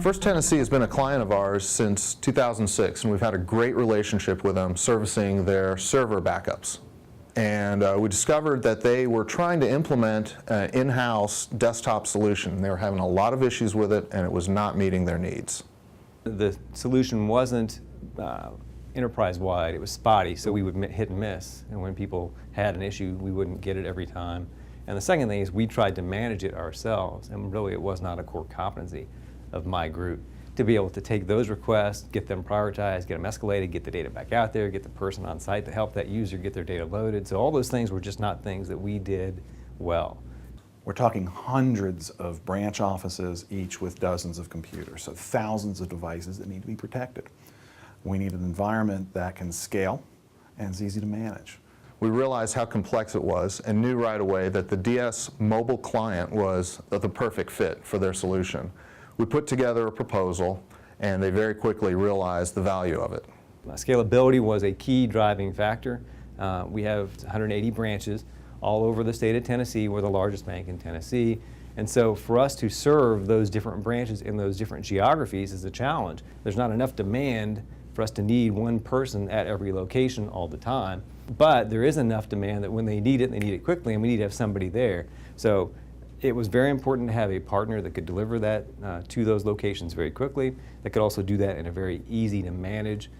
First Tennessee has been a client of ours since 2006, and we've had a great relationship with them servicing their server backups. And we discovered that they were trying to implement an in-house desktop solution. They were having a lot of issues with it, and it was not meeting their needs. The solution wasn't enterprise-wide, it was spotty, so we would hit and miss. And when people had an issue, we wouldn't get it every time. And the second thing is we tried to manage it ourselves, and really it was not a core competency of my group to be able to take those requests, get them prioritized, get them escalated, get the data back out there, get the person on site to help that user get their data loaded. So all those things were just not things that we did well. We're talking hundreds of branch offices, each with dozens of computers, so thousands of devices that need to be protected. We need an environment that can scale and is easy to manage. We realized how complex it was and knew right away that the DS mobile client was the perfect fit for their solution. We put together a proposal, and they very quickly realized the value of it. Scalability was a key driving factor. We have 180 branches all over the state of Tennessee. We're the largest bank in Tennessee. And so for us to serve those different branches in those different geographies is a challenge. There's not enough demand for us to need one person at every location all the time. But there is enough demand that when they need it quickly, and we need to have somebody there. So it was very important to have a partner that could deliver that to those locations very quickly, that could also do that in a very easy to manage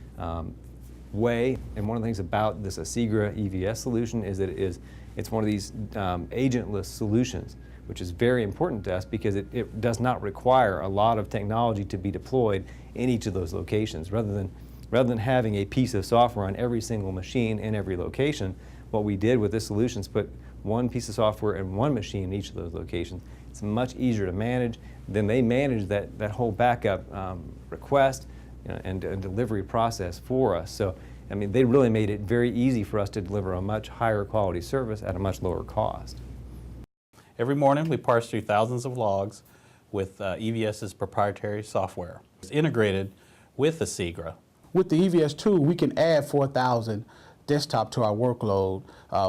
way. And one of the things about this Asigra EVS solution is that it's one of these agentless solutions, which is very important to us because it does not require a lot of technology to be deployed in each of those locations. Rather than having a piece of software on every single machine in every location, what we did with this solution is put one piece of software and one machine in each of those locations. It's much easier to manage. Then they manage that whole backup request and delivery process for us. So, I mean, they really made it very easy for us to deliver a much higher quality service at a much lower cost. Every morning we parse through thousands of logs with EVS's proprietary software. It's integrated with Asigra. With the EVS tool, we can add 4,000 desktop to our workload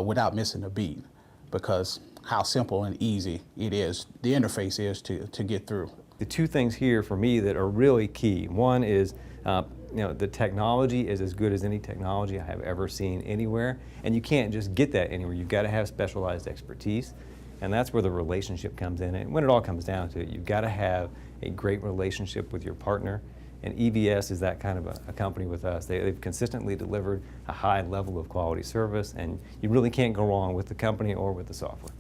without missing a beat, because how simple and easy it is, the interface is to get through. The two things here for me that are really key. One is the technology is as good as any technology I have ever seen anywhere, and you can't just get that anywhere. You've got to have specialized expertise, and that's where the relationship comes in. And when it all comes down to it, you've got to have a great relationship with your partner, and EVS is that kind of a company with us. They've consistently delivered a high level of quality service, and you really can't go wrong with the company or with the software.